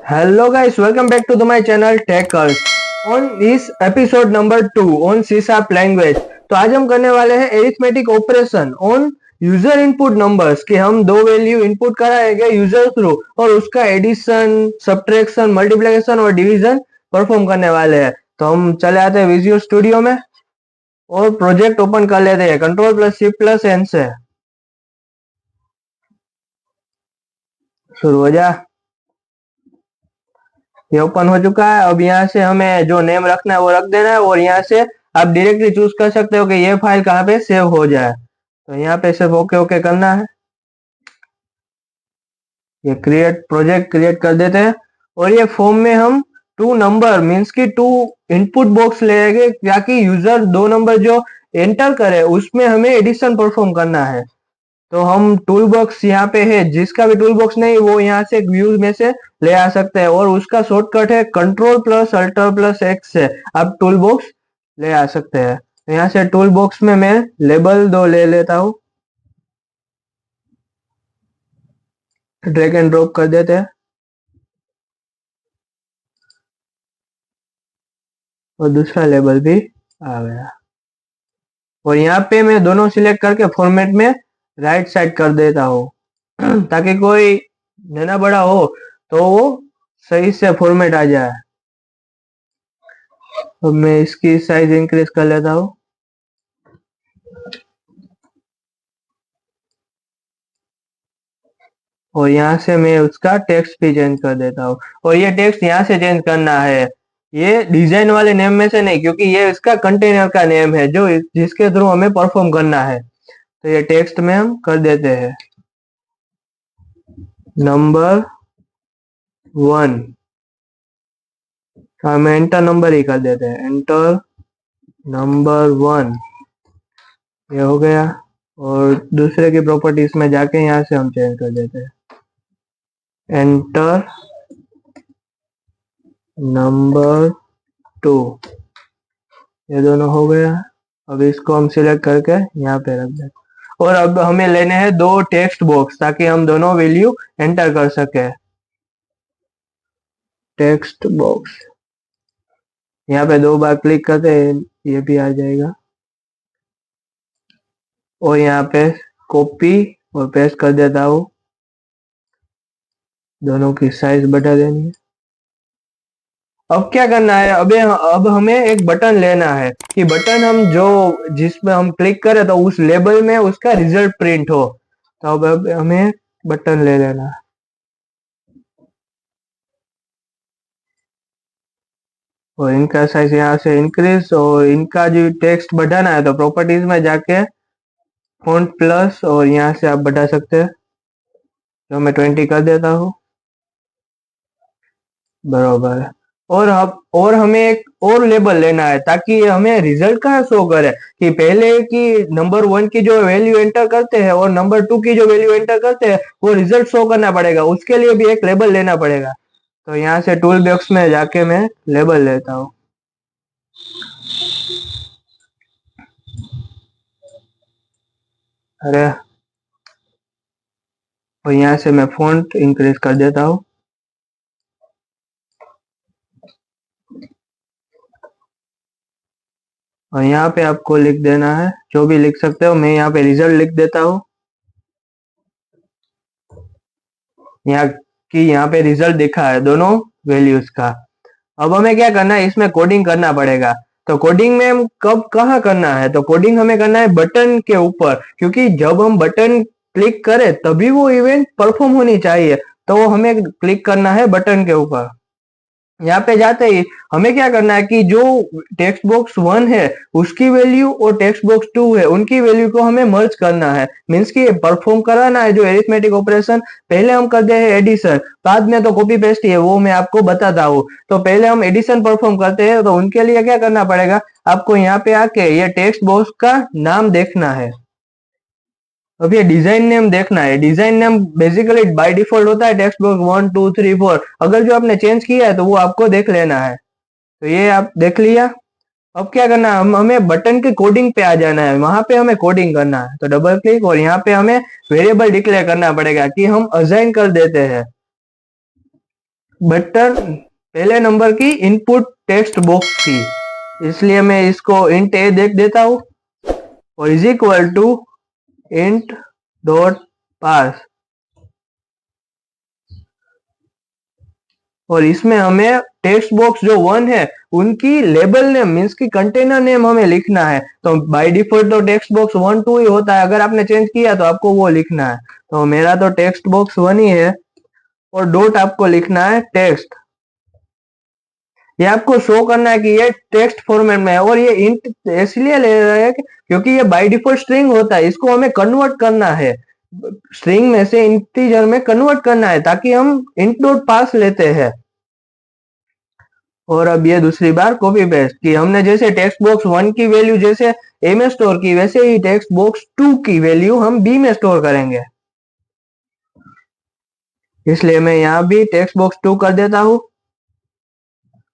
Hello guys, welcome back to my channel Techers. On this episode number 2 on C# language, तो आज हम करने वाले हैं arithmetic operation on user input numbers कि हम दो वैल्यू इनपुट कराएंगे यूजर थ्रू और उसका एडिशन, सब्ट्रैक्शन, मल्टीप्लिकेशन और डिवीजन परफॉर्म करने वाले हैं। तो हम चले आते हैं विजुअल स्टूडियो में और प्रोजेक्ट ओपन कर लेते हैं Ctrl+Shift+N से। शुरू हो जा। ये ओपन हो चुका है। अब यहाँ से हमें जो नेम रखना है वो रख देना है और यहाँ से आप डायरेक्टली चूज कर सकते हो कि ये फाइल कहाँ पे सेव हो जाए। तो यहाँ पे सिर्फ ओके ओके करना है। ये क्रिएट प्रोजेक्ट क्रिएट कर देते हैं और ये फॉर्म में हम टू नंबर मीन्स की टू इनपुट बॉक्स लेंगे ताकि यूजर दो नंबर जो एंटर करे उसमें हमें एडिशन परफॉर्म करना है। तो हम टूल बॉक्स यहाँ पे है, जिसका भी टूल बॉक्स नहीं वो यहाँ से व्यूज में से ले आ सकते हैं और उसका शॉर्टकट है Ctrl+Alt+X से आप टूल बॉक्स ले आ सकते हैं। यहाँ से टूल बॉक्स में मैं लेबल 2 ले लेता हूँ, ड्रैग एंड ड्रॉप कर देते हैं और दूसरा लेबल भी आ गया। और यहाँ पे मैं दोनों सिलेक्ट करके फॉर्मेट में राइट साइड कर देता हूँ ताकि कोई नैना बड़ा हो तो वो सही से फॉर्मेट आ जाए। अब मैं इसकी साइज इंक्रीज कर लेता हूँ और यहाँ से मैं उसका टेक्स्ट भी चेंज कर देता हूँ और ये टेक्स्ट यहाँ से चेंज करना है, ये डिजाइन वाले नेम में से नहीं, क्योंकि ये इसका कंटेनर का नेम है जो जिसके थ्रू हमें परफॉर्म करना है। तो ये टेक्स्ट में हम कर देते हैं नंबर 1। हम एंटर नंबर ही कर देते हैं, एंटर नंबर 1। ये हो गया और दूसरे की प्रॉपर्टीज में जाके यहाँ से हम चेंज कर देते हैं एंटर नंबर 2। ये दोनों हो गया। अब इसको हम सिलेक्ट करके यहाँ पे रख दें और अब हमें लेने हैं दो टेक्स्ट बॉक्स ताकि हम दोनों वैल्यू एंटर कर सके। टेक्स्ट बॉक्स यहाँ पे 2 बार क्लिक करते हैं, ये भी आ जाएगा और यहाँ पे कॉपी और पेस्ट कर देता हूँ। दोनों की साइज बढ़ा देनी है। अब क्या करना है, अब हमें एक बटन लेना है कि बटन हम जो जिसमें हम क्लिक करें तो उस लेबल में उसका रिजल्ट प्रिंट हो। तो अब हमें बटन ले लेना है और इनका साइज यहाँ से इंक्रीज और इनका जो टेक्स्ट बढ़ाना है तो प्रॉपर्टीज में जाके फॉन्ट प्लस और यहाँ से आप बढ़ा सकते हैं। तो मैं 20 कर देता हूँ, बराबर है। और हमें एक और लेबल लेना है ताकि हमें रिजल्ट कहाँ शो करे कि पहले की नंबर 1 की जो वैल्यू एंटर करते हैं और नंबर 2 की जो वैल्यू एंटर करते हैं वो रिजल्ट शो करना पड़ेगा, उसके लिए भी एक लेबल लेना पड़ेगा। तो यहाँ से टूल बॉक्स में जाके मैं लेबल लेता हूँ। अरे और यहाँ से मैं फॉन्ट इंक्रीज कर देता हूँ और यहाँ पे आपको लिख देना है जो भी लिख सकते हो। मैं यहाँ पे रिजल्ट लिख देता हूँ, यहाँ पे रिजल्ट दिखा है दोनों वैल्यूज का। अब हमें क्या करना है, इसमें कोडिंग करना पड़ेगा। तो कोडिंग में हम कब कहाँ करना है, तो कोडिंग हमें करना है बटन के ऊपर, क्योंकि जब हम बटन क्लिक करें तभी वो इवेंट परफॉर्म होनी चाहिए। तो हमें क्लिक करना है बटन के ऊपर। यहाँ पे जाते ही हमें क्या करना है कि जो टेक्स्ट बॉक्स 1 है उसकी वैल्यू और टेक्स्ट बॉक्स 2 है उनकी वैल्यू को हमें मर्ज करना है, मीन्स कि परफॉर्म कराना है जो एरिथमेटिक ऑपरेशन। पहले हम करते हैं एडिशन, बाद में तो कॉपी पेस्ट ही है, वो मैं आपको बताता हूँ। तो पहले हम एडिशन परफॉर्म करते हैं, तो उनके लिए क्या करना पड़ेगा, आपको यहाँ पे आके ये टेक्स्ट बॉक्स का नाम देखना है। अब ये डिजाइन नेम देखना है। Design name basically by default होता है टेक्स्ट बॉक्स 1 2 3 4। अगर जो आपने चेंज किया है तो वो आपको देख लेना है। तो ये आप देख लिया। अब क्या करना है, हमें बटन के कोडिंग पे आ जाना है, वहां पे हमें कोडिंग करना है। तो डबल क्लिक और यहाँ पे हमें वेरिएबल डिक्लेयर करना पड़ेगा कि हम असाइन कर देते हैं बटन पहले नंबर की इनपुट टेक्स्ट बॉक्स की, इसलिए मैं इसको इंट ए देख देता हूं और is equal to int dot parse, और इसमें हमें टेक्स्ट बॉक्स जो 1 है उनकी लेबल नेम मीन्स की कंटेनर नेम हमें लिखना है। तो बाय डिफॉल्ट तो टेक्स्ट बॉक्स 1 2 ही होता है, अगर आपने चेंज किया तो आपको वो लिखना है। तो मेरा तो टेक्स्ट बॉक्स 1 ही है और डॉट आपको लिखना है टेक्स्ट। ये आपको शो करना है कि ये टेक्स्ट फॉर्मेट में है, और ये इंट इसलिए ले रहे हैं क्योंकि ये बाय डिफॉल्ट स्ट्रिंग होता है, इसको हमें कन्वर्ट करना है, स्ट्रिंग में से इंटीजर में कन्वर्ट करना है ताकि हम इंट डॉट पास लेते हैं। और अब ये दूसरी बार कॉपी पेस्ट कि हमने जैसे टेक्स्ट बॉक्स 1 की वैल्यू जैसे ए में स्टोर की, वैसे ही टेक्स्ट बॉक्स 2 की वैल्यू हम बी में स्टोर करेंगे। इसलिए मैं यहाँ भी टेक्स्ट बॉक्स 2 कर देता हूँ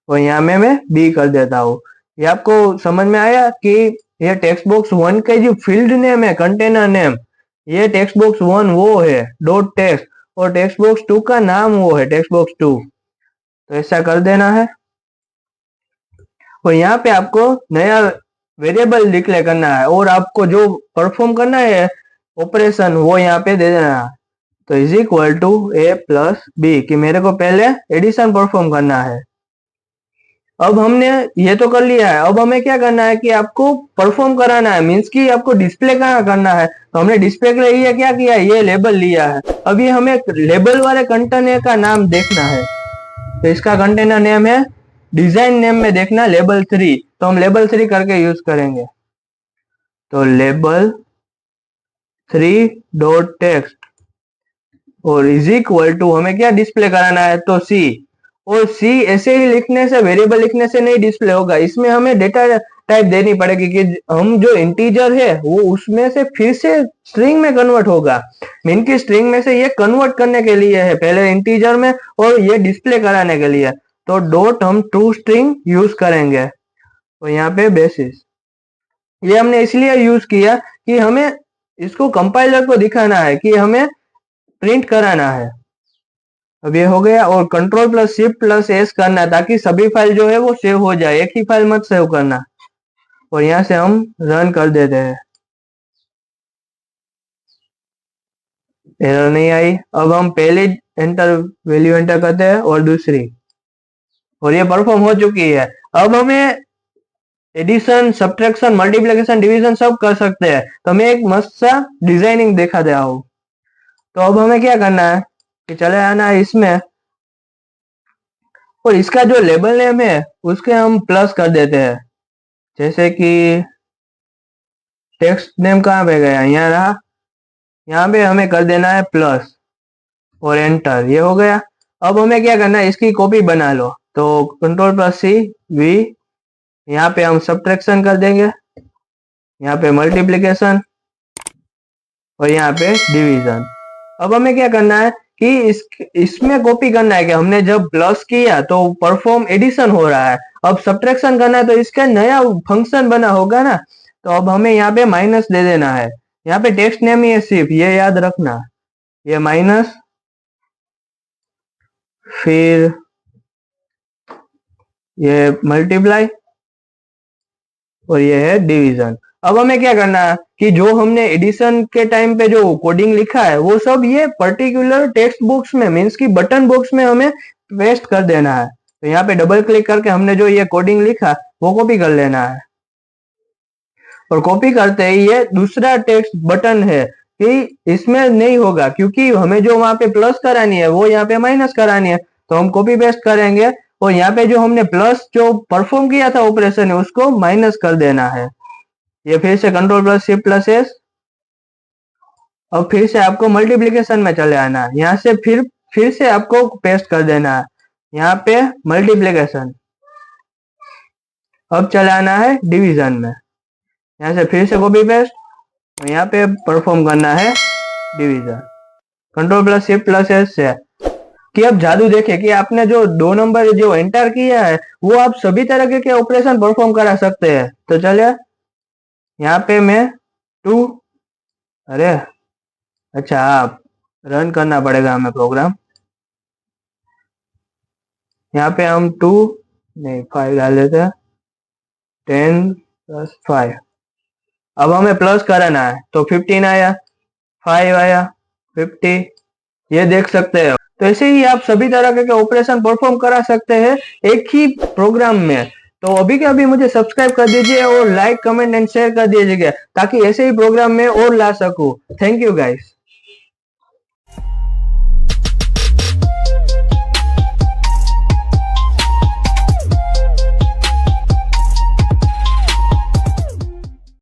और यहाँ में मैं बी कर देता हूँ। ये आपको समझ में आया कि ये टेक्स्ट बॉक्स 1 का जो फील्ड नेम है, कंटेनर नेम, ये टेक्स्ट बॉक्स 1 वो है डॉट टेक्स्ट, और टेक्स्ट बॉक्स 2 का नाम वो है टेक्स्ट बॉक्स 2। तो ऐसा कर देना है और यहाँ पे आपको नया वेरिएबल डिक्लेयर करना है और आपको जो परफॉर्म करना है ऑपरेशन वो यहाँ पे दे देना है। तो is equal to A plus B कि मेरे को पहले एडिशन परफॉर्म करना है। अब हमने ये तो कर लिया है, अब हमें क्या करना है कि आपको परफॉर्म कराना है, मीन्स कि आपको डिस्प्ले कहाँ करना है। तो हमने डिस्प्ले के लिए क्या किया, ये लेबल लिया है। अब ये हमें लेबल वाले कंटेनर का नाम देखना है, तो इसका कंटेनर नेम है डिजाइन नेम में देखना लेबल 3, तो हम लेबल 3 करके यूज करेंगे। तो लेबल 3 डॉट टेक्स्ट और इज इक्वल टू हमें क्या डिस्प्ले कराना है, तो सी। और सी ऐसे ही लिखने से, वेरिएबल लिखने से नहीं डिस्प्ले होगा, इसमें हमें डेटा टाइप देनी पड़ेगी कि हम जो इंटीजर है वो उसमें से फिर से स्ट्रिंग में कन्वर्ट होगा। मीन की स्ट्रिंग में से ये कन्वर्ट करने के लिए है पहले इंटीजर में, और ये डिस्प्ले कराने के लिए। तो डॉट हम टू स्ट्रिंग यूज करेंगे और यहाँ पे बेसिस। ये हमने इसलिए यूज किया कि हमें इसको कंपाइलर को दिखाना है कि हमें प्रिंट कराना है। अब ये हो गया, और control plus shift plus S करना है ताकि सभी फाइल जो है वो सेव हो जाए, एक ही फाइल मत सेव करना। और यहाँ से हम रन कर देते हैं, एरर नहीं आई। अब हम पहली एंटर वैल्यू एंटर करते हैं और दूसरी, और ये परफॉर्म हो चुकी है। अब हमें एडिशन, सब्ट्रैक्शन, मल्टीप्लिकेशन, डिवीजन सब कर सकते हैं। तो मैं एक मस्त सा डिजाइनिंग दिखा दे रहा हूँ। तो अब हमें क्या करना है कि चले आना है इसमें, और इसका जो लेबल नेम है उसके हम प्लस कर देते हैं। जैसे कि टेक्स्ट नेम कहाँ पे गया, यहाँ रहा, यहाँ पे हमें कर देना है प्लस और एंटर, ये हो गया। अब हमें क्या करना है, इसकी कॉपी बना लो। तो कंट्रोल प्लस सी वी, यहाँ पे हम सब्ट्रैक्शन कर देंगे, यहाँ पे मल्टीप्लिकेशन और यहाँ पे डिवीजन। अब हमें क्या करना है कि इसमें कॉपी करना है कि हमने जब प्लस किया तो परफॉर्म एडिशन हो रहा है, अब सब्ट्रैक्शन करना है तो इसका नया फंक्शन बना होगा ना। तो अब हमें यहाँ पे माइनस दे देना है, यहाँ पे टेक्स्ट नेम ही है सिर्फ, ये याद रखना, ये माइनस, फिर ये मल्टीप्लाई और ये है डिवीजन। अब हमें क्या करना है कि जो हमने एडिशन के टाइम पे जो कोडिंग लिखा है वो सब ये पर्टिकुलर टेक्स्ट बॉक्स में, मीन्स की बटन बॉक्स में हमें पेस्ट कर देना है। तो यहाँ पे डबल क्लिक करके हमने जो ये कोडिंग लिखा वो कॉपी कर लेना है, और कॉपी करते ही ये दूसरा टेक्स्ट बटन है कि इसमें नहीं होगा क्योंकि हमें जो वहां पे प्लस करानी है वो यहाँ पे माइनस करानी है। तो हम कॉपी पेस्ट करेंगे और यहाँ पे जो हमने प्लस जो परफॉर्म किया था ऑपरेशन है उसको माइनस कर देना है। ये फिर से control plus shift plus S. अब फिर से आपको मल्टीप्लिकेशन में चले आना है, यहाँ से फिर से आपको पेस्ट कर देना है यहाँ पे मल्टीप्लिकेशन। अब चले आना है डिवीजन में, यहाँ से फिर से कॉपी पेस्ट और यहाँ पे परफॉर्म करना है division, control plus shift plus S से। कि अब जादू देखे कि आपने जो 2 नंबर जो एंटर किया है वो आप सभी तरह के ऑपरेशन परफॉर्म करा सकते हैं। तो चलिए यहाँ पे मैं 2, अरे अच्छा आप रन करना पड़ेगा हमें प्रोग्राम। यहाँ पे हम 2 नहीं 5 डाल देते हैं, 10 + 5। अब हमें प्लस कराना है तो 15 आया, 5 आया, 50, ये देख सकते हैं। तो ऐसे ही आप सभी तरह के ऑपरेशन परफॉर्म करा सकते हैं एक ही प्रोग्राम में। तो अभी के अभी मुझे सब्सक्राइब कर दीजिए और लाइक, कमेंट एंड शेयर कर दीजिएगा ताकि ऐसे ही प्रोग्राम में और ला सकूं। Thank you guys.